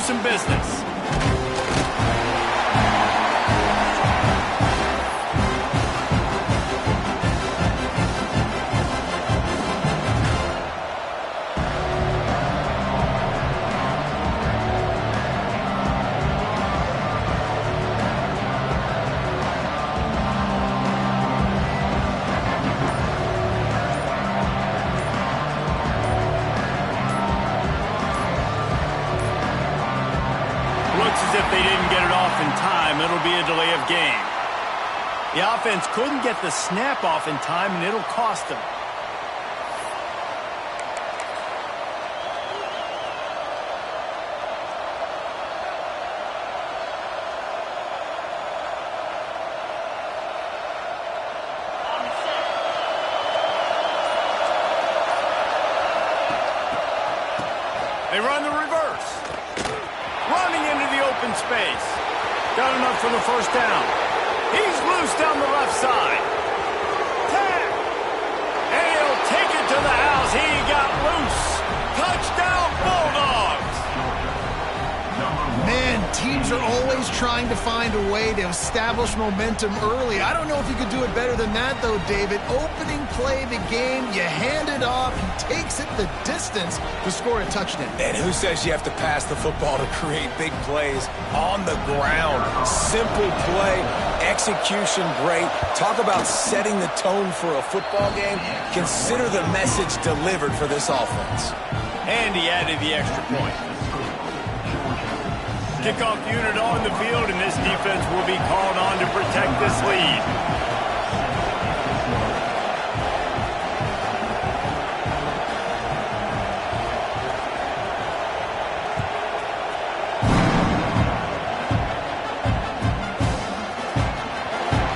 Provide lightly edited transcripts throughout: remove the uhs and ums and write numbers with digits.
some business. As if they didn't get it off in time, it'll be a delay of game. The offense couldn't get the snap off in time, and it'll cost them. They run the reverse. Running into the open space. Got enough for the first down. He's loose down the left side. Tag. And he'll take it to the house. He got loose. Touchdown, Bulldogs. Man, teams are always trying to find a way to establish momentum early. I don't know if you could do it better than that, though, David. Opening play of the game, you hand it off. He takes it the distance to score a touchdown. And who says you have to pass the football to create big plays on the ground? Simple play, execution great. Talk about setting the tone for a football game. Consider the message delivered for this offense. And he added the extra point. Kickoff unit on the field, and this defense will be called on to protect this lead.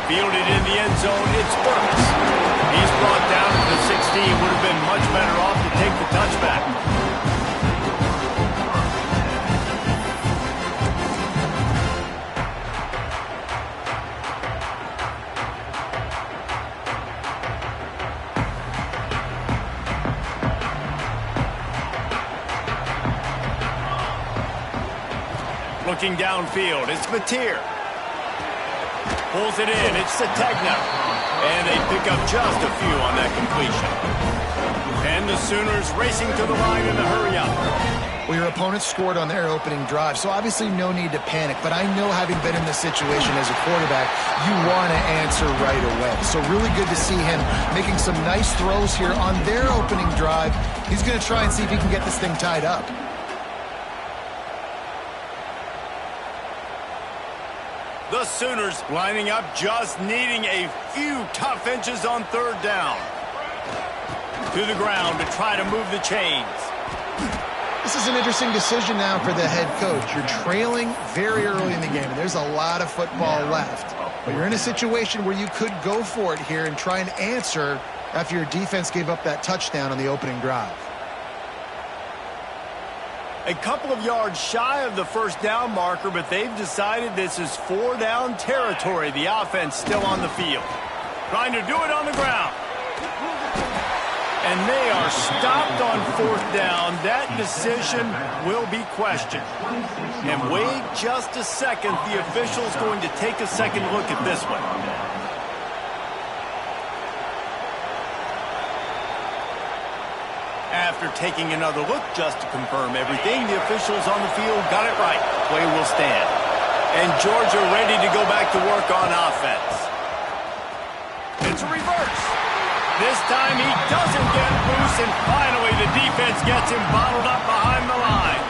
Fielded in the end zone, it's Burks. He's brought down to the 16. Would have been much better off to take the touchback. Looking downfield, it's Mateer. Pulls it in, it's Sategna. And they pick up just a few on that completion. And the Sooners racing to the line in a hurry up. Well, your opponent scored on their opening drive, so obviously no need to panic. But I know, having been in this situation as a quarterback, you want to answer right away. So really good to see him making some nice throws here on their opening drive. He's going to try and see if he can get this thing tied up. The Sooners lining up, just needing a few tough inches on third down. To the ground to try to move the chains. This is an interesting decision now for the head coach. You're trailing very early in the game, and there's a lot of football left. But you're in a situation where you could go for it here and try and answer after your defense gave up that touchdown on the opening drive. A couple of yards shy of the first down marker, but they've decided this is 4-down territory. The offense still on the field. Trying to do it on the ground. And they are stopped on fourth down. That decision will be questioned. And wait just a second. The official's going to take a second look at this one. After taking another look just to confirm everything, the officials on the field got it right. Play will stand. And Georgia ready to go back to work on offense. It's a reverse. This time he doesn't get loose, and finally the defense gets him bottled up behind the line.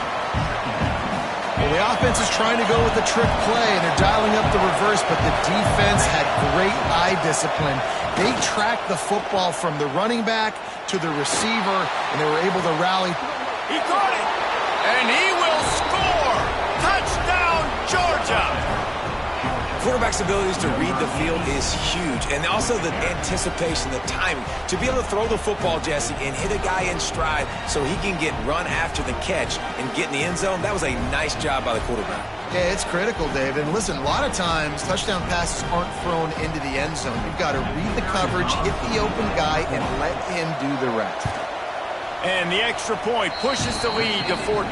Well, the offense is trying to go with the trick play, and they're dialing up the reverse, but the defense had great eye discipline. They tracked the football from the running back to the receiver, and they were able to rally. He caught it, and he will score! Touchdown, Georgia! Quarterback's abilities to read the field is huge, and also the anticipation, the timing. To be able to throw the football, Jesse, and hit a guy in stride so he can get run after the catch and get in the end zone, that was a nice job by the quarterback. Yeah, it's critical, David. And listen, a lot of times touchdown passes aren't thrown into the end zone. You've got to read the coverage, hit the open guy, and let him do the rest. And the extra point pushes the lead to 14.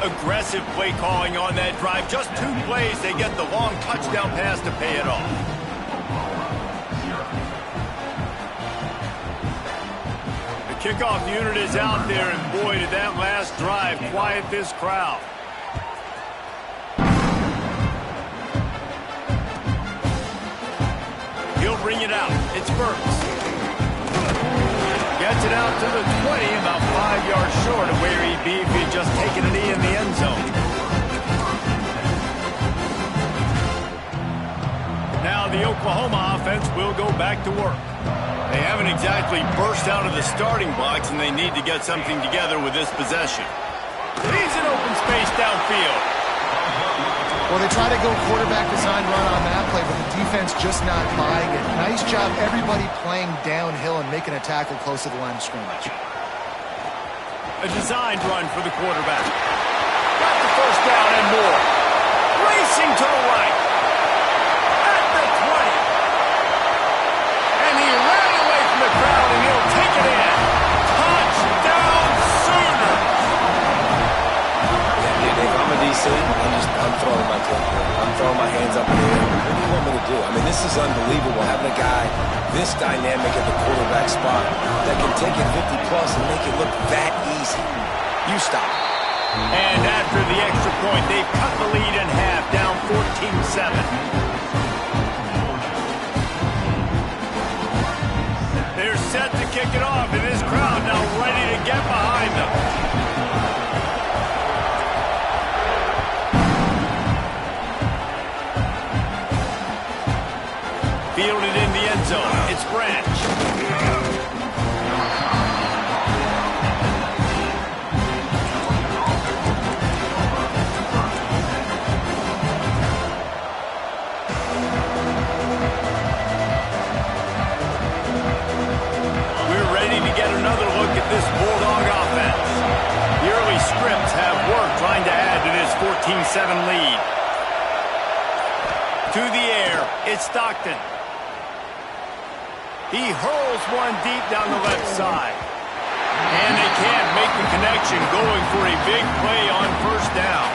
Aggressive play calling on that drive. Just 2 plays, they get the long touchdown pass to pay it off. The kickoff unit is out there, and boy, did that last drive quiet this crowd. He'll bring it out. It's Burks. Gets it out to the 20, about 5 yards short of where he'd be if he'd just taken a knee in the end zone. Now the Oklahoma offense will go back to work. They haven't exactly burst out of the starting blocks, and they need to get something together with this possession. He's in open space downfield. Well, they try to go quarterback design run on that play, but the defense just not buying it. Nice job, everybody playing downhill and making a tackle close to the line of scrimmage. A designed run for the quarterback. Got the first down and more. Racing to the right. At the 20. And he ran away from the crowd, and he'll take it in. Touchdown, Sooners! If I'm a DC, I'm throwing my clip here. I'm throwing my hands up in the air. What do you want me to do? I mean, this is unbelievable, having a guy this dynamic at the quarterback spot that can take it 50-plus and make it look that easy. You stop. And after the extra point, they've cut the lead in half, down 14-7. They're set to kick it off, and this crowd now ready to get behind them. Fielded in the end zone. It's Branch. We're ready to get another look at this Bulldog offense. The early scripts have worked trying to add to this 14-7 lead. To the air, it's Stockton. He hurls one deep down the left side. And they can't make the connection, going for a big play on first down.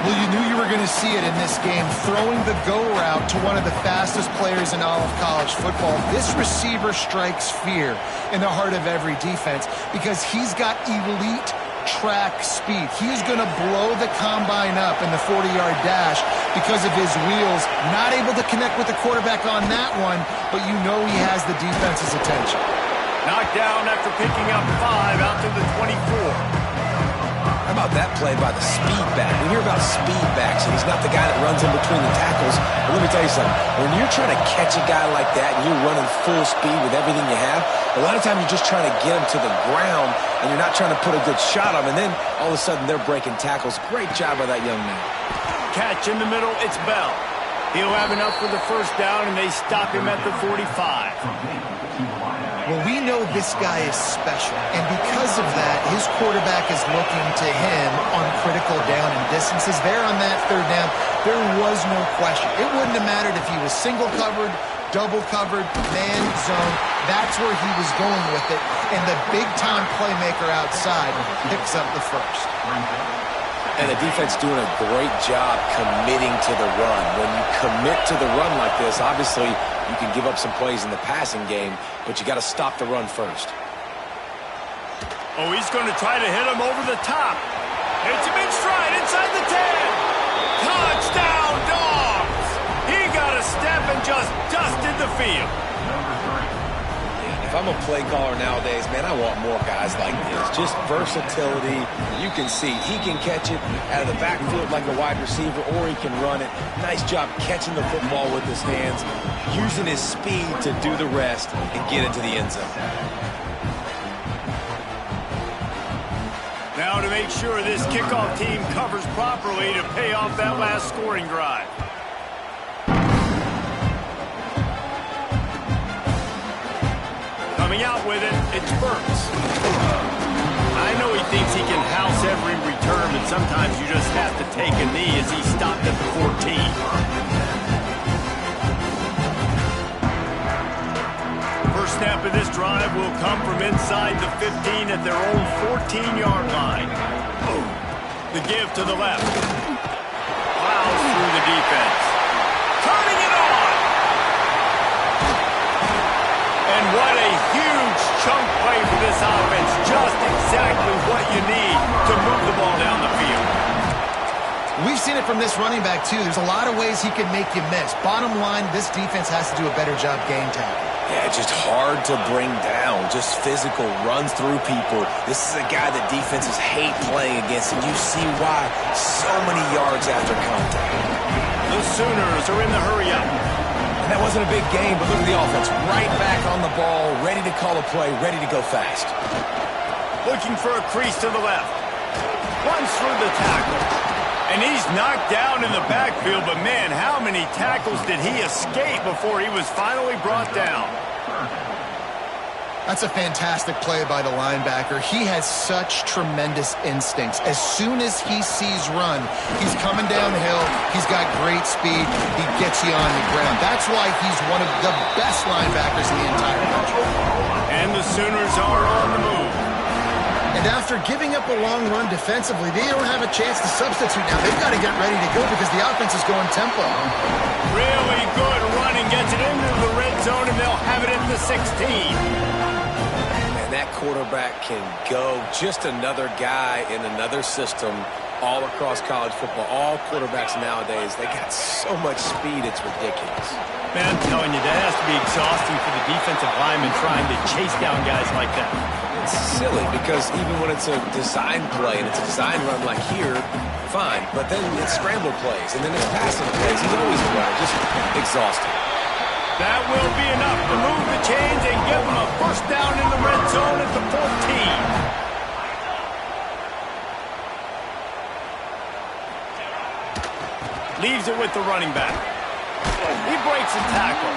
Well, you knew you were going to see it in this game, throwing the go route to one of the fastest players in all of college football. This receiver strikes fear in the heart of every defense because he's got elite track speed. He's going to blow the combine up in the 40-yard dash because of his wheels. Not able to connect with the quarterback on that one, but you know he has the defense's attention. Knocked down after picking up 5 out to the 24. How about that play by the speed back? We hear about speed backs, and he's not the guy that runs in between the tackles. But let me tell you something. When you're trying to catch a guy like that and you're running full speed with everything you have, a lot of times you're just trying to get him to the ground, and you're not trying to put a good shot on him. And then all of a sudden they're breaking tackles. Great job by that young man. Catch in the middle, it's Bell. He'll have enough for the first down, and they stop him at the 45. Well, we know this guy is special, and because of that, his quarterback is looking to him on critical down and distances. There on that third down, there was no question. It wouldn't have mattered if he was single covered, double covered, man zone. That's where he was going with it, and the big-time playmaker outside picks up the first. And the defense doing a great job committing to the run. When you commit to the run like this, obviously you can give up some plays in the passing game, but you got to stop the run first. Oh, he's going to try to hit him over the top. It's a big stride inside the 10. Touchdown, Dogs! He got a step and just dusted the field. If I'm a play caller nowadays, man, I want more guys like this. Just versatility. You can see he can catch it out of the backfield like a wide receiver, or he can run it. Nice job catching the football with his hands, using his speed to do the rest and get into the end zone. Now to make sure this kickoff team covers properly to pay off that last scoring drive. Coming out with it, it's Burks. I know he thinks he can house every return, but sometimes you just have to take a knee as he stopped at the 14. First snap of this drive will come from inside the 15 at their own 14-yard line. Boom. The give to the left. Plows through the defense. Turning it on! And what a huge chunk play for this offense. Just exactly what you need to move the ball down the field. We've seen it from this running back, too. There's a lot of ways he can make you miss. Bottom line, this defense has to do a better job game tackling. Yeah, just hard to bring down. Just physical, runs through people. This is a guy that defenses hate playing against, and you see why. So many yards after contact. The Sooners are in the hurry-up. And that wasn't a big game, but look at the offense. Right back on the ball, ready to call a play, ready to go fast. Looking for a crease to the left. Runs through the tackle. And he's knocked down in the backfield, but man, how many tackles did he escape before he was finally brought down? That's a fantastic play by the linebacker. He has such tremendous instincts. As soon as he sees run, he's coming downhill. He's got great speed. He gets you on the ground. That's why he's one of the best linebackers in the entire country. And the Sooners are on the move. And after giving up a long run defensively, they don't have a chance to substitute now. They've got to get ready to go because the offense is going tempo. Really good running, gets it into the red zone, and they'll have it at the 16. And that quarterback can go. Just another guy in another system all across college football. All quarterbacks nowadays, they got so much speed, it's ridiculous. Man, I'm telling you, that has to be exhausting for the defensive lineman trying to chase down guys like that. It's silly because even when it's a design play and it's a design run like here, fine. But then it's scramble plays and then it's passing plays. He's always running, just exhausting. That will be enough to move the chains and give them a first down in the red zone at the 14. Leaves it with the running back. He breaks a tackle.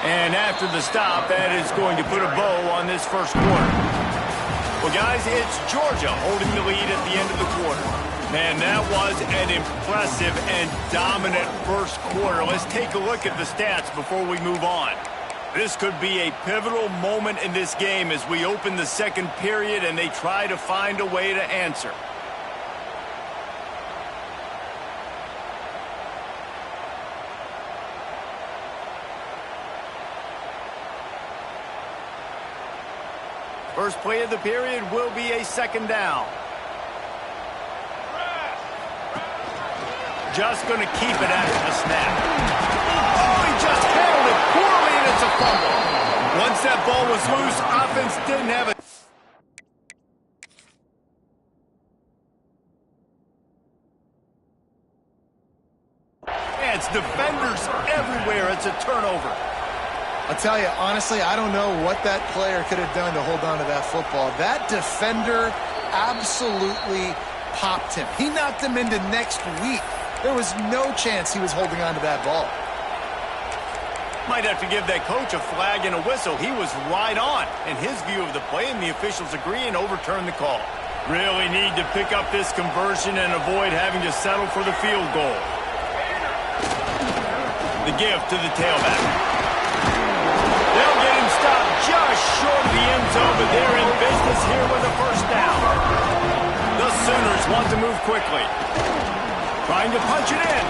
And after the stop, that is going to put a bow on this first quarter. Well, guys, it's Georgia holding the lead at the end of the quarter. Man, that was an impressive and dominant first quarter. Let's take a look at the stats before we move on. This could be a pivotal moment in this game as we open the second period and they try to find a way to answer. First play of the period will be a second down. Just going to keep it after the snap. Oh, he just handled it poorly, and it's a fumble. Once that ball was loose, offense didn't have it. It's defenders everywhere. It's a turnover. I'll tell you, honestly, I don't know what that player could have done to hold on to that football. That defender absolutely popped him. He knocked him into next week. There was no chance he was holding on to that ball. Might have to give that coach a flag and a whistle. He was right on in his view of the play, and the officials agree and overturn the call. Really need to pick up this conversion and avoid having to settle for the field goal. The give to the tailback. They'll get him stopped just short of the end zone, but they're in business here with a first down. The Sooners want to move quickly. Trying to punch it in.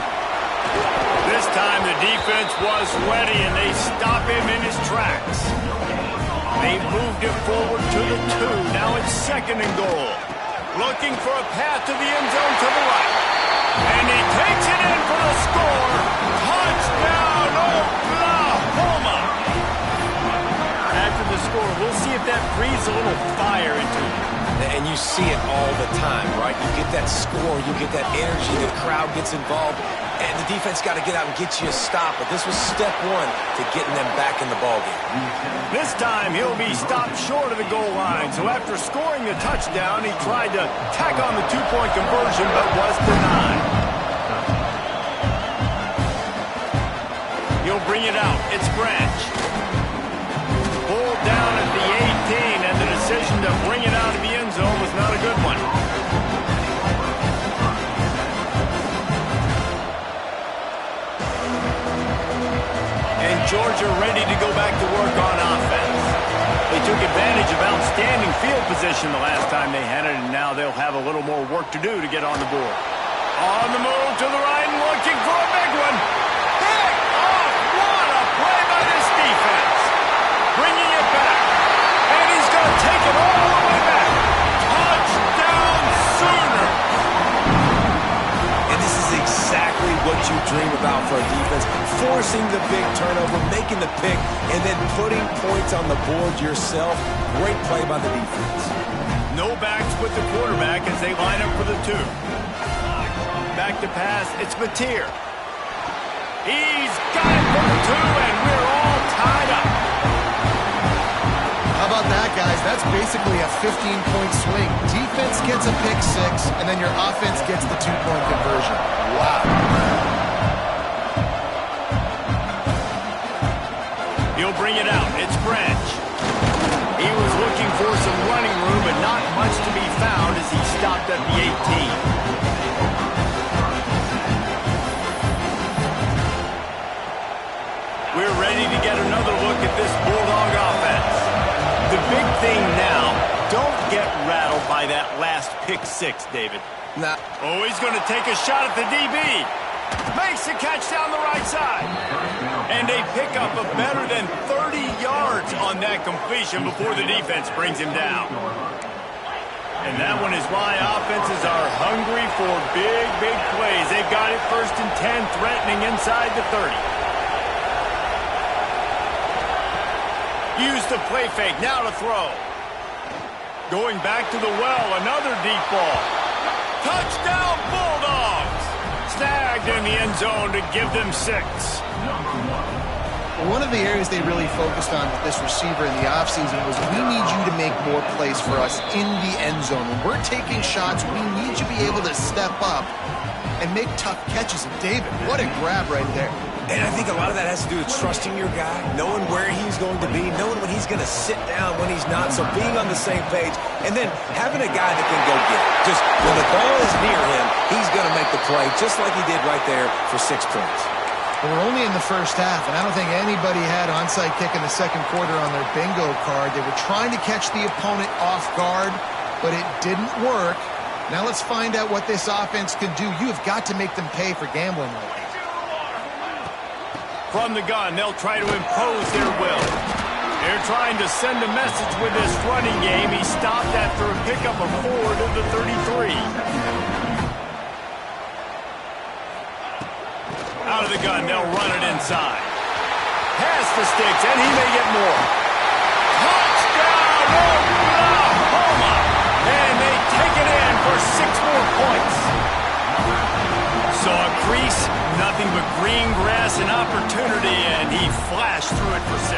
This time the defense was ready, and they stop him in his tracks. They moved it forward to the 2. Now it's second and goal. Looking for a path to the end zone to the right. And he takes it in for the score. Touchdown, Oklahoma! After the score, we'll see if that breathes a little fire into it. And you see it all the time, right? You get that score, you get that energy, the crowd gets involved, and the defense got to get out and get you a stop. But this was step one to getting them back in the ballgame. This time, he'll be stopped short of the goal line. So after scoring the touchdown, he tried to tack on the two-point conversion, but was denied. He'll bring it out. It's Branch. Pulled down at the 18, and the decision to bring it out of the end zone was not a good one. And Georgia ready to go back to work on offense. They took advantage of outstanding field position position the last time they had it, and now they'll have a little more work to do to get on the board. On the move to the right and looking for a big one. Pick off! What a play by this defense. Bringing it back. And he's going to take it all the way back. Touchdown Sooner. And this is exactly what you dream about for a defense. Forcing the big turnover, making the pick, and then putting points on the board yourself. Great play by the defense. No backs with the quarterback as they line up for the 2. Back to pass, it's Mateer. He's got it for the 2, and we're all tied up. How about that, guys? That's basically a 15-point swing. Defense gets a pick 6, and then your offense gets the 2-point conversion. Wow. He'll bring it out. It's Branch. He was looking for some running room, but not much to be found as he stopped at the 18. We're ready to get another look at this Bulldog offense. The big thing now, don't get rattled by that last pick 6, David. Nah. Oh, he's going to take a shot at the DB. Makes the catch down the right side. And they pick up a better than 30 yards on that completion before the defense brings him down. And that one is why offenses are hungry for big, big plays. They've got it 1st and 10, threatening inside the 30. Use the play fake, now to throw. Going back to the well, another deep ball. Touchdown Bulldogs! Snagged in the end zone to give them 6. One of the areas they really focused on with this receiver in the offseason was we need you to make more plays for us in the end zone. When we're taking shots, we need you to be able to step up and make tough catches. And David, what a grab right there. And I think a lot of that has to do with trusting your guy, knowing where he's going to be, knowing when he's going to sit down, when he's not, so being on the same page, and then having a guy that can go get it. Just when the ball is near him, he's going to make the play, just like he did right there for 6 points. We're only in the first half, and I don't think anybody had onside kick in the second quarter on their bingo card. They were trying to catch the opponent off guard, but it didn't work. Now let's find out what this offense can do. You have got to make them pay for gambling like that. From the gun, they'll try to impose their will. They're trying to send a message with this running game. He stopped after a pickup of 4 to the 33. Out of the gun, they'll run it inside. Pass the sticks, and he may get more. Touchdown, Oklahoma! And they take it in for 6 more points. Saw a crease, nothing but green grass and opportunity, and he flashed through it for 6.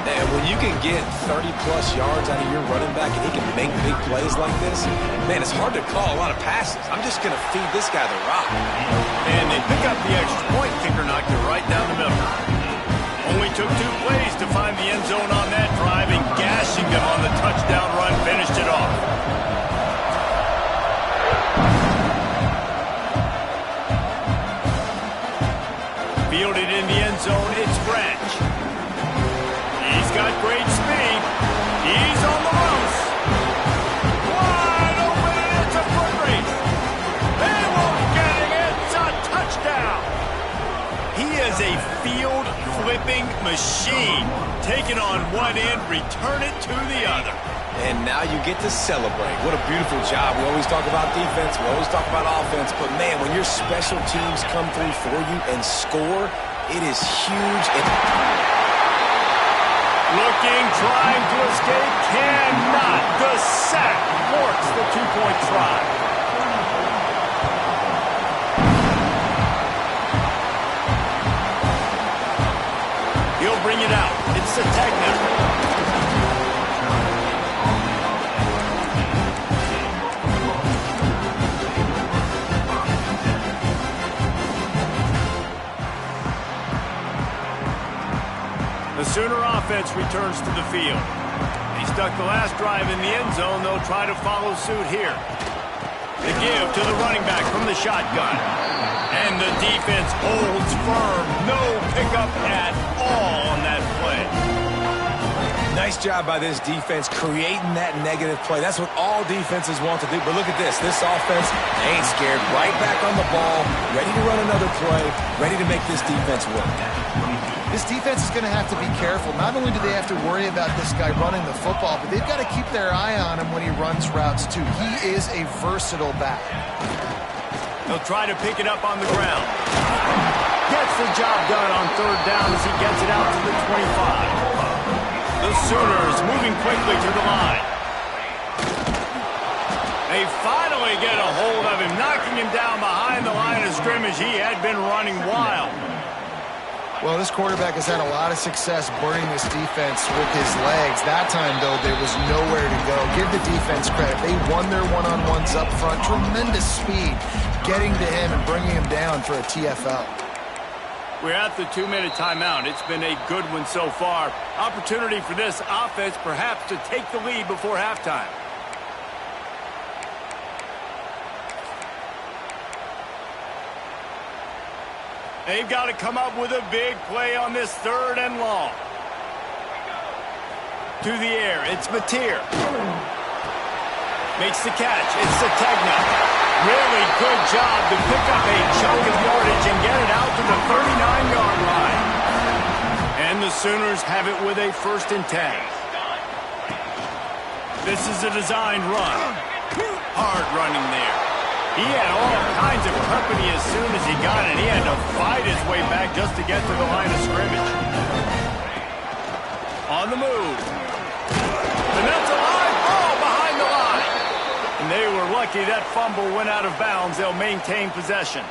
And when you can get 30-plus yards out of your running back and he can make big plays like this, man, it's hard to call a lot of passes. I'm just going to feed this guy the rock. And they pick up the extra point. Kicker knocked it right down the middle. Only took 2 plays to find the end zone on that drive, and gashing them on the touchdown run finished it off. Fielded in the end zone, it's Branch. He's got great speed. He's on the loose. Wide open, and it's a foot race. They won't get him. It's a touchdown. He is a field-flipping machine. Take it on one end, return it to the other. And now you get to celebrate. What a beautiful job. We always talk about defense. We always talk about offense. But, man, when your special teams come through for you and score, it is huge. Looking, trying to escape, cannot. The sack thwarts the 2-point try. He'll bring it out. It's Sategna. The Sooner offense returns to the field. They stuck the last drive in the end zone. They'll try to follow suit here. The give to the running back from the shotgun. And the defense holds firm. No pickup at all on that play. Nice job by this defense creating that negative play. That's what all defenses want to do. But look at this. This offense ain't scared. Right back on the ball, ready to run another play, ready to make this defense work. This defense is going to have to be careful. Not only do they have to worry about this guy running the football, but they've got to keep their eye on him when he runs routes, too. He is a versatile back. He'll try to pick it up on the ground. Gets the job done on third down as he gets it out to the 25. The Sooners moving quickly to the line. They finally get a hold of him, knocking him down behind the line of scrimmage. He had been running wild. Well, this quarterback has had a lot of success burning this defense with his legs. That time, though, there was nowhere to go. Give the defense credit. They won their one-on-ones up front. Tremendous speed getting to him and bringing him down for a TFL. We're at the 2-minute timeout. It's been a good one so far. Opportunity for this offense perhaps to take the lead before halftime. They've got to come up with a big play on this 3rd and long. To the air, it's Mateer. Makes the catch, it's Sategna. Really good job to pick up a chunk of yardage and get it out to the 39-yard line. And the Sooners have it with a 1st and 10. This is a designed run. Hard running there. He had all kinds of company as soon as he got it. He had to fight his way back just to get to the line of scrimmage. On the move. And that's a live ball behind the line. And they were lucky that fumble went out of bounds. They'll maintain possession.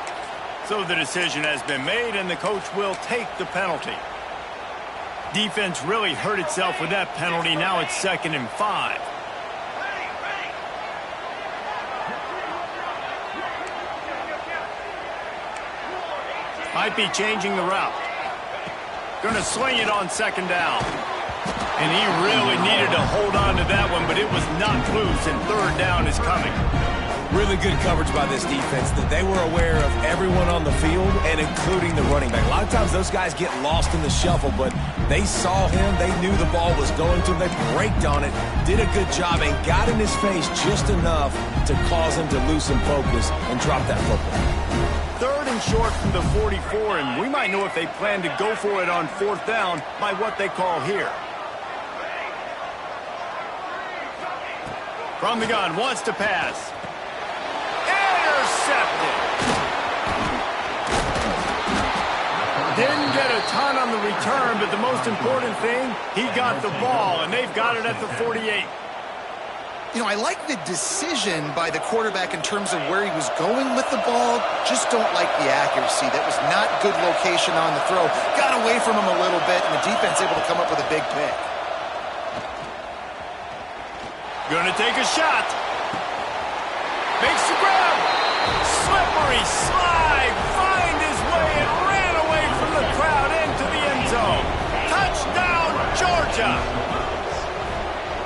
So the decision has been made, and the coach will take the penalty. Defense really hurt itself with that penalty. Now it's 2nd and 5. Might be changing the route. Going to sling it on 2nd down. And he really needed to hold on to that one, but it was knocked loose, and 3rd down is coming. Really good coverage by this defense. That they were aware of everyone on the field, and including the running back. A lot of times those guys get lost in the shuffle, but they saw him. They knew the ball was going to them. They braked on it, did a good job, and got in his face just enough to cause him to lose some focus and drop that football. 3rd and short from the 44, and we might know if they plan to go for it on 4th down by what they call here. From the gun, wants to pass. Intercepted. Didn't get a ton on the return, but the most important thing, he got the ball, and they've got it at the 48. You know, I like the decision by the quarterback in terms of where he was going with the ball. Just don't like the accuracy. That was not good location on the throw. Got away from him a little bit, and the defense able to come up with a big pick. Gonna take a shot. Makes the grab. Slippery slide. Find his way and ran away from the crowd into the end zone. Touchdown, Georgia.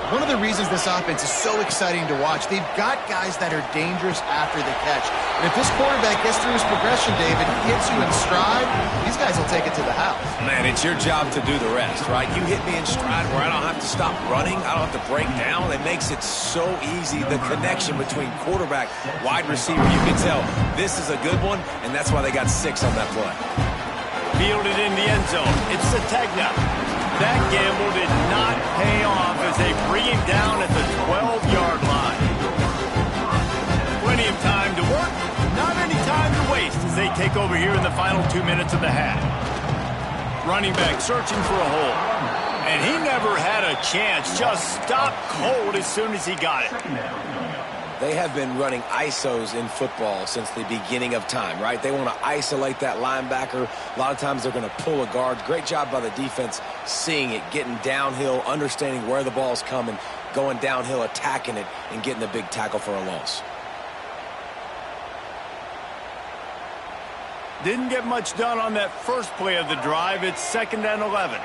One of the reasons this offense is so exciting to watch, they've got guys that are dangerous after the catch. And if this quarterback gets through his progression, David, gets you in stride, these guys will take it to the house. Man, it's your job to do the rest, right? You hit me in stride where I don't have to stop running. I don't have to break down. It makes it so easy. The connection between quarterback, wide receiver, you can tell this is a good one, and that's why they got 6 on that play. Fielded in the end zone. It's Sategna. That gamble did not pay off as they bring him down at the 12-yard line. Plenty of time to work, not any time to waste as they take over here in the final 2 minutes of the half. Running back searching for a hole. And he never had a chance, just stopped cold as soon as he got it. They have been running ISOs in football since the beginning of time, right? They want to isolate that linebacker. A lot of times they're going to pull a guard. Great job by the defense seeing it, getting downhill, understanding where the ball's coming, going downhill, attacking it, and getting the big tackle for a loss. Didn't get much done on that first play of the drive. It's 2nd and 11.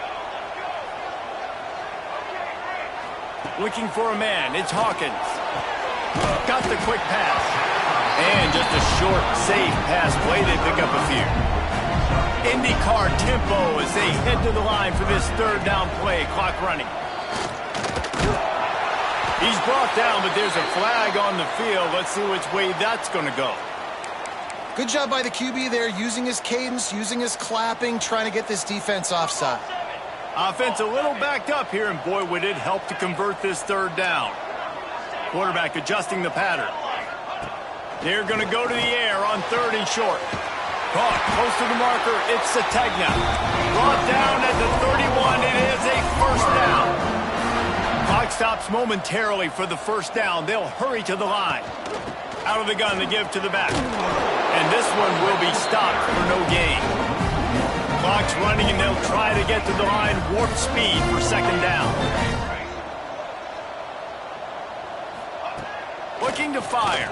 Looking for a man. It's Hawkins. Got the quick pass. And just a short, safe pass play. They pick up a few. IndyCar tempo as they head to the line for this 3rd down play. Clock running. He's brought down, but there's a flag on the field. Let's see which way that's going to go. Good job by the QB there, using his cadence, using his clapping, trying to get this defense offside. Offense a little backed up here, and boy, would it help to convert this third down. Quarterback adjusting the pattern. They're going to go to the air on third and short. Caught close to the marker. It's Sategna. Brought down at the 31. It is a first down. Clock stops momentarily for the first down. They'll hurry to the line. Out of the gun to give to the back. And this one will be stopped for no gain. Clock's running, and they'll try to get to the line. Warp speed for second down. Looking to fire.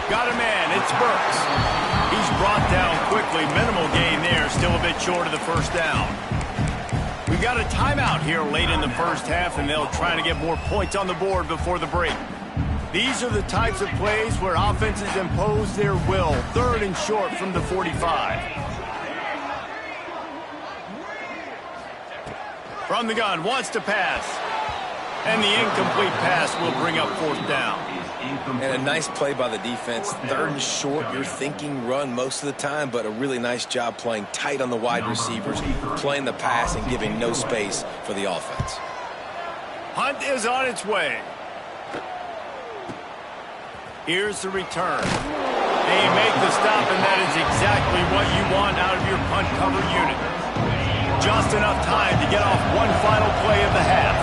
Got a man. It's Burks. He's brought down quickly. Minimal gain there. Still a bit short of the first down. We've got a timeout here late in the first half, and they'll try to get more points on the board before the break. These are the types of plays where offenses impose their will. Third and short from the 45. From the gun, wants to pass. And the incomplete pass will bring up fourth down. And a nice play by the defense. Third and short, you're thinking run most of the time, but a really nice job playing tight on the wide receivers, playing the pass and giving no space for the offense. Hunt is on its way. Here's the return. They make the stop, and that is exactly what you want out of your punt cover unit. Just enough time to get off one final play of the half.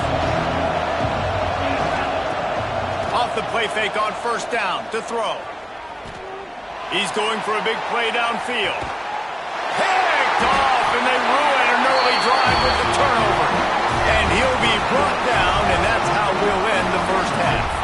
Off the play fake on first down to throw. He's going for a big play downfield. Picked off, and they ruin an early drive with the turnover. And he'll be brought down, and that's how we'll end the first half.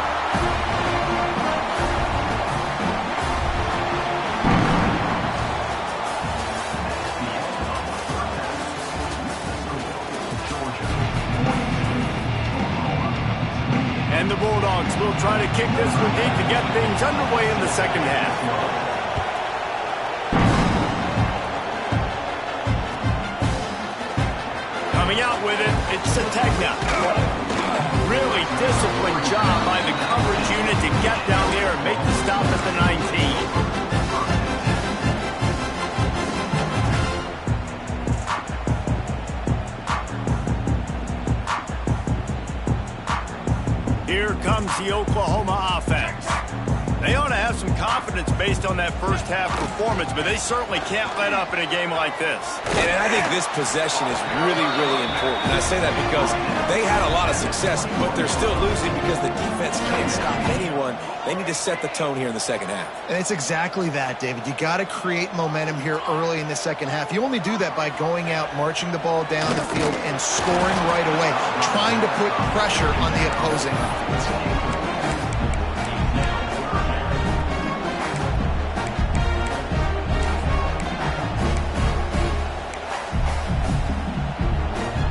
And the Bulldogs will try to kick this one deep to get things underway in the second half. Coming out with it, it's Sategna. Really disciplined job by the coverage unit to get down there and make the stop at the 19. Here comes the Oklahoma offense. They ought to have some confidence based on that first half performance, but they certainly can't let up in a game like this. And I think this possession is really, really important. And I say that because they had a lot of success, but they're still losing because the defense can't stop anyone. They need to set the tone here in the second half. And it's exactly that, David. You got to create momentum here early in the second half. You only do that by going out, marching the ball down the field, and scoring right away, trying to put pressure on the opposing offense.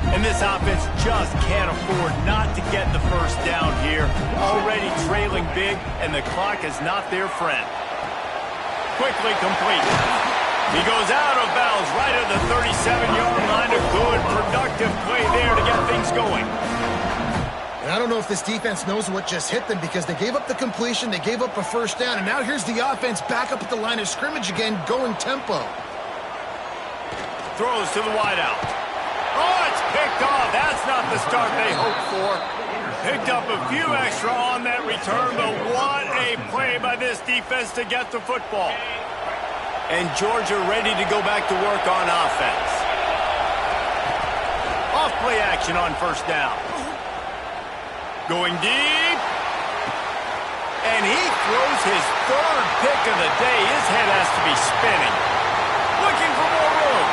And this offense just can't afford not to get the first down here. Already trailing big, and the clock is not their friend. Quickly complete. He goes out of bounds right at the 37-yard line. A good, productive play there to get things going. And I don't know if this defense knows what just hit them because they gave up the completion, they gave up a first down, and now here's the offense back up at the line of scrimmage again, going tempo. Throws to the wideout. Oh, it's picked off. That's not the start they hoped for. Picked up a few extra on that return, but what a play by this defense to get the football. And Georgia ready to go back to work on offense. Off play action on first down. Going deep. And he throws his third pick of the day. His head has to be spinning. Looking for more room.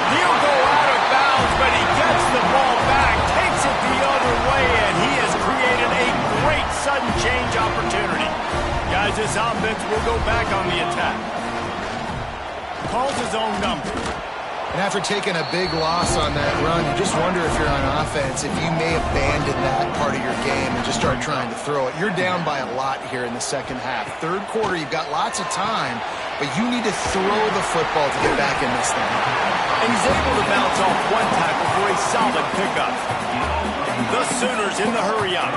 He'll go out of bounds, but he gets the ball back, takes it the other way, and he has created a great sudden change opportunity. Guys, this offense will go back on the attack. Calls his own number. And after taking a big loss on that run, you just wonder if you're on offense, if you may abandon that part of your game and just start trying to throw it. You're down by a lot here in the second half. Third quarter, you've got lots of time. but you need to throw the football to get back in this thing. And he's able to bounce off one tackle for a solid pickup. The Sooners in the hurry up.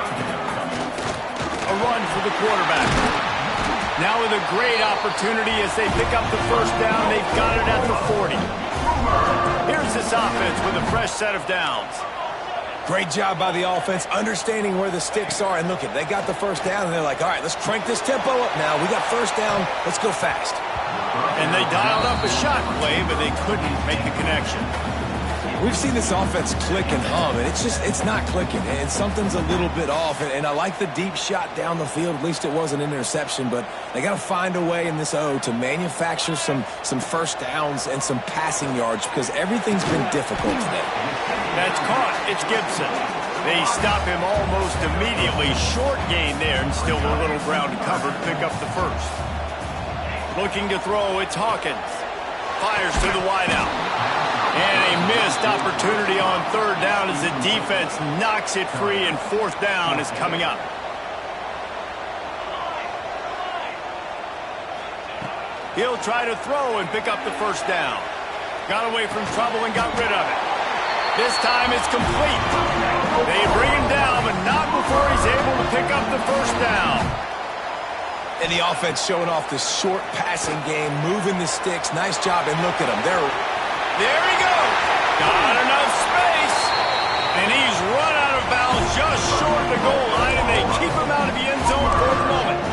A run for the quarterback. Now with a great opportunity as they pick up the first down. They've got it at the 40. Here's this offense with a fresh set of downs. Great job by the offense, understanding where the sticks are. And look, they got the first down, and they're like, all right, let's crank this tempo up now. We got first down. Let's go fast. And they dialed up a shot play, but they couldn't make the connection. We've seen this offense click and hum, and it's not clicking, and something's a little bit off. And I like the deep shot down the field. At least it wasn't an interception, but they got to find a way in this O to manufacture some first downs and some passing yards because everything's been difficult today. That's caught. It's Gibson. They stop him almost immediately. Short gain there, and still a little ground to cover to pick up the first. Looking to throw, it's Hawkins. Fires to the wideout. And a missed opportunity on third down as the defense knocks it free, and fourth down is coming up. He'll try to throw and pick up the first down. Got away from trouble and got rid of it. This time it's complete. They bring him down, but not before he's able to pick up the first down. And the offense showing off this short passing game, moving the sticks. Nice job, and look at them. There he goes. Got enough space. And he's run out of bounds just short of the goal line, and they keep him out of the end zone for the moment.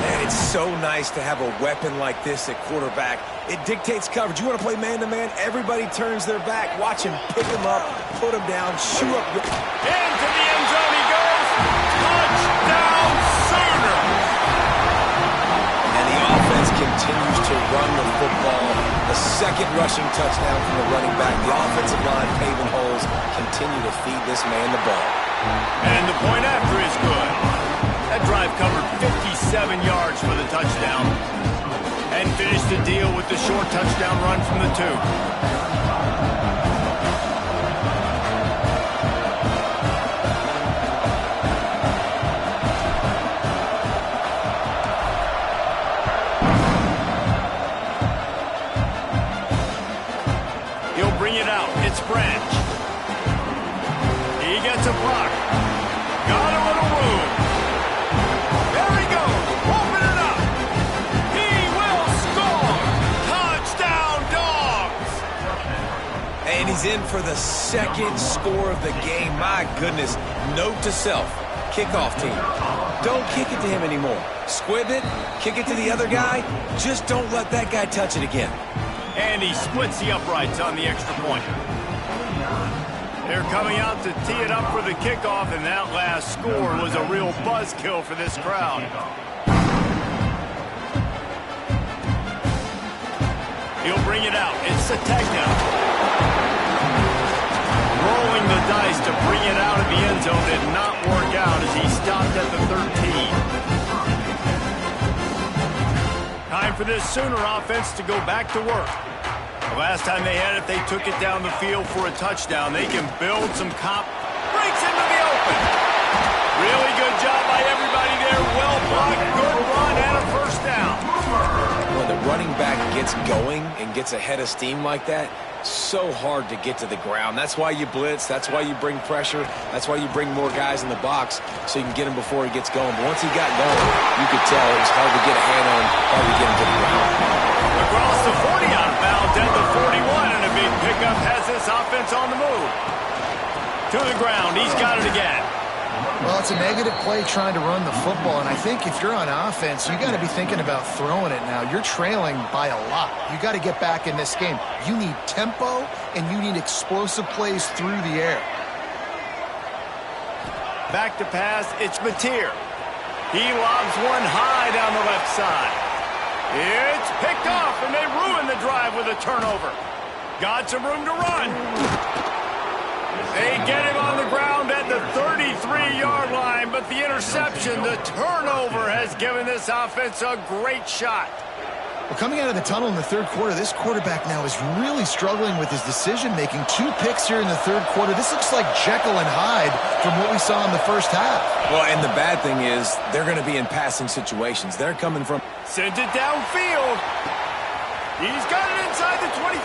Man, it's so nice to have a weapon like this at quarterback. It dictates coverage. You want to play man-to-man? Everybody turns their back. Watch him pick him up, put him down, shoot up. Into the end zone he goes. Touchdown, Sooners. And the offense continues to run the football. The second rushing touchdown from the running back. The offensive line paving holes. Continue to feed this man the ball. And the point after is good. That drive covered 57 yards for the touchdown. And finished the deal with the short touchdown run from the 2. It's Branch. He gets a block. Got a little room. There he goes. Open it up. He will score. Touchdown, Dogs. And he's in for the second score of the game. My goodness. Note to self. Kickoff team. Don't kick it to him anymore. Squib it. Kick it to the other guy. Just don't let that guy touch it again. And he splits the uprights on the extra point. They're coming out to tee it up for the kickoff, and that last score was a real buzzkill for this crowd. He'll bring it out. It's Sategna. Rolling the dice to bring it out of the end zone did not work out as he stopped at the 13. Time for this Sooner offense to go back to work. The last time they had it, they took it down the field for a touchdown. They can build some breaks into the open. Really good job by everybody there. Well blocked, good run, and a first down. When the running back gets going and gets ahead of steam like that, so hard to get to the ground. That's why you blitz. That's why you bring pressure. That's why you bring more guys in the box so you can get him before he gets going. But once he got going, you could tell it was hard to get a hand on him, hard to get him to the ground. Across the 40 out of bounds at the 41, and a big pickup has this offense on the move. To the ground. He's got it again. Well, it's a negative play trying to run the football, and I think if you're on offense, you got to be thinking about throwing it now. You're trailing by a lot. You got to get back in this game. You need tempo, and you need explosive plays through the air. Back to pass, it's Mateer. He lobs one high down the left side. It's picked off, and they ruin the drive with a turnover. Got some room to run. They get him on the ground at the 33-yard line, but the interception, the turnover, has given this offense a great shot. Well, coming out of the tunnel in the third quarter, this quarterback now is really struggling with his decision-making. 2 picks here in the third quarter. This looks like Jekyll and Hyde from what we saw in the first half. Well, and the bad thing is they're going to be in passing situations. They're coming from Sends it downfield. He's got it inside the 25.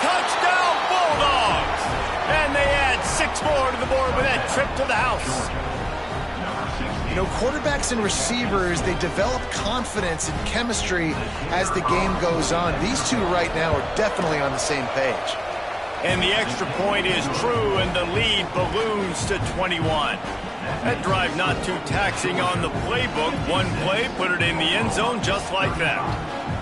Touchdown, Bulldogs! And they add 6 more to the board with that trip to the house. You know, quarterbacks and receivers, they develop confidence and chemistry as the game goes on. These two right now are definitely on the same page. And the extra point is true, and the lead balloons to 21. That drive not too taxing on the playbook. One play, put it in the end zone just like that.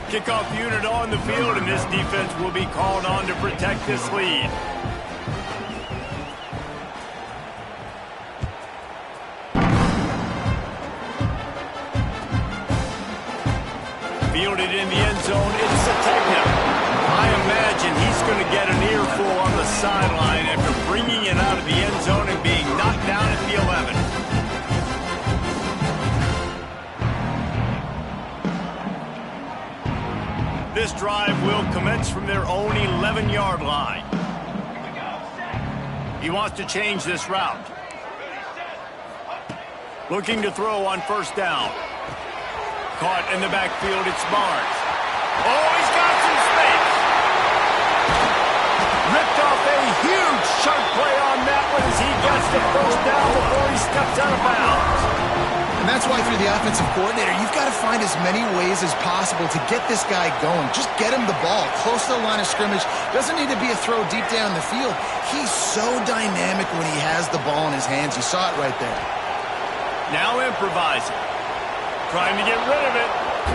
Kickoff unit on the field, and this defense will be called on to protect this lead. Fielded in the end zone, it's Sategna. I imagine he's going to get an earful on the sideline after bringing it out of the end zone and being knocked down at the 11. This drive will commence from their own 11-yard line. He wants to change this route. Looking to throw on first down. Caught in the backfield, it's Barnes. Oh, he's got some space. Ripped off a huge chunk play on that one as he gets the first down before he steps out of bounds. And that's why through the offensive coordinator, you've got to find as many ways as possible to get this guy going. Just get him the ball close to the line of scrimmage. Doesn't need to be a throw deep down the field. He's so dynamic when he has the ball in his hands. You saw it right there. Now improvising. Trying to get rid of it.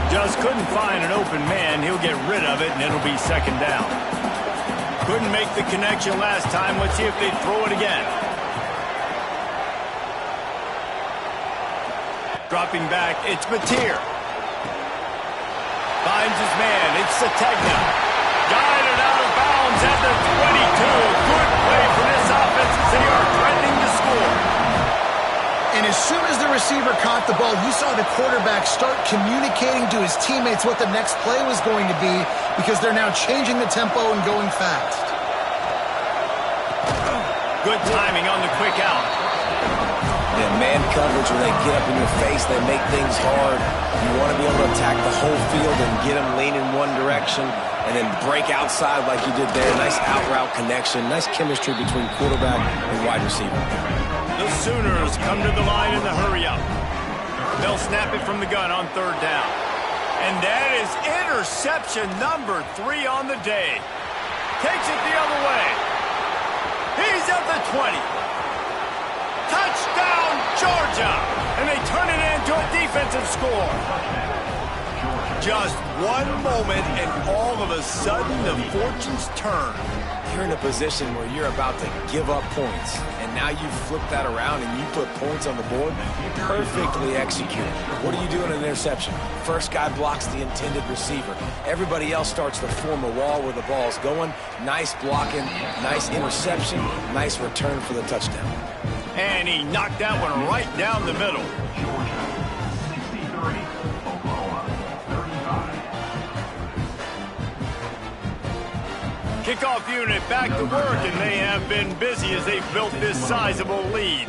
Just couldn't find an open man. He'll get rid of it, and it'll be second down. Couldn't make the connection last time. Let's see if they throw it again. Dropping back, it's Mateer. Finds his man, it's Sategna. Guided out of bounds at the 22. Good play for this offense as they are threatening to score. And as soon as the receiver caught the ball, you saw the quarterback start communicating to his teammates what the next play was going to be because they're now changing the tempo and going fast. Good timing on the quick out. Yeah, man coverage, when they get up in your face, they make things hard. You want to be able to attack the whole field and get them leaning one direction and then break outside like you did there. Nice out-route connection, nice chemistry between quarterback and wide receiver. The Sooners come to the line in the hurry-up. They'll snap it from the gun on third down. And that is interception number 3 on the day. Takes it the other way. He's at the 20. Touchdown, Georgia! And they turn it into a defensive score. Just one moment, and all of a sudden, the fortunes turn. You're in a position where you're about to give up points, and now you flip that around and you put points on the board. Perfectly executed. What do you do in an interception? First guy blocks the intended receiver. Everybody else starts to form a wall where the ball's going. Nice blocking, nice interception, nice return for the touchdown. And he knocked that one right down the middle. Kickoff unit back to work, and they have been busy as they've built this sizable lead.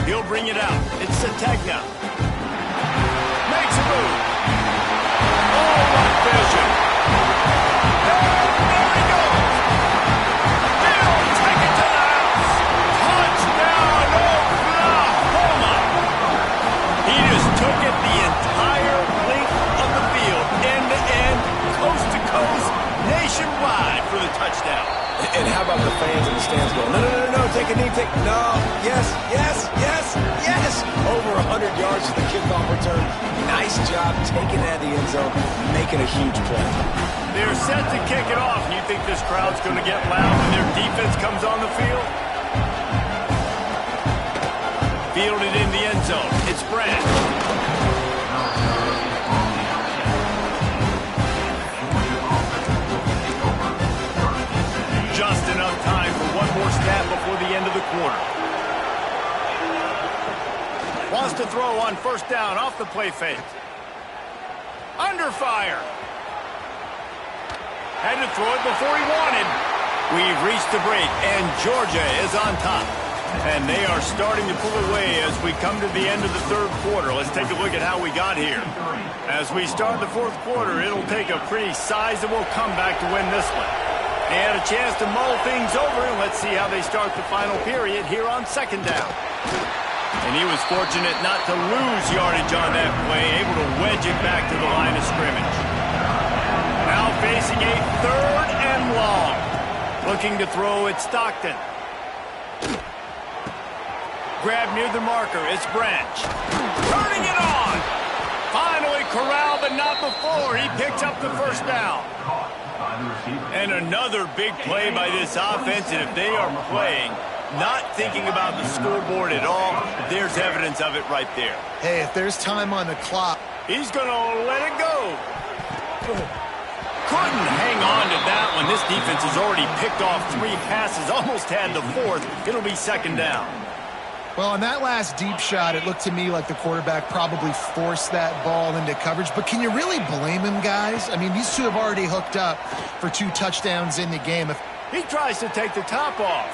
He'll bring it out. It's Sategna. Makes a move. Oh, what vision. There he goes. He'll take it to the house. Touchdown, Oklahoma. He just took it the entire length of the field, end-to-end, coast-to-coast, nationwide for the touchdown. And how about the fans in the stands going, no, no, no, no, take a knee, no, yes, yes, yes, yes. Over 100 yards to the kickoff return. Nice job taking that to the end zone, making a huge play. They're set to kick it off. You think this crowd's going to get loud when their defense comes on the field? Fielded in the end zone. It's Brad. Just enough time for one more snap before the end of the quarter. Wants to throw on first down off the play fake. Under fire. Had to throw it before he wanted. We've reached the break, and Georgia is on top. And they are starting to pull away as we come to the end of the third quarter. Let's take a look at how we got here. As we start the fourth quarter, it'll take a pretty sizable comeback to win this one. They had a chance to mull things over, and let's see how they start the final period here on second down. And he was fortunate not to lose yardage on that play, able to wedge it back to the line of scrimmage. Now facing a third and long. Looking to throw at Stockton. Grab near the marker. It's Branch. Turning it on. Finally corralled, but not before. He picks up the first down. And another big play by this offense. And if they are playing, not thinking about the scoreboard at all, there's evidence of it right there. Hey, if there's time on the clock, he's going to let it go. Couldn't hang on to that one. This defense has already picked off 3 passes, almost had the 4th. It'll be second down. well, on that last deep shot, it looked to me like the quarterback probably forced that ball into coverage. But can you really blame him, guys? I mean, these two have already hooked up for 2 touchdowns in the game. He tries to take the top off.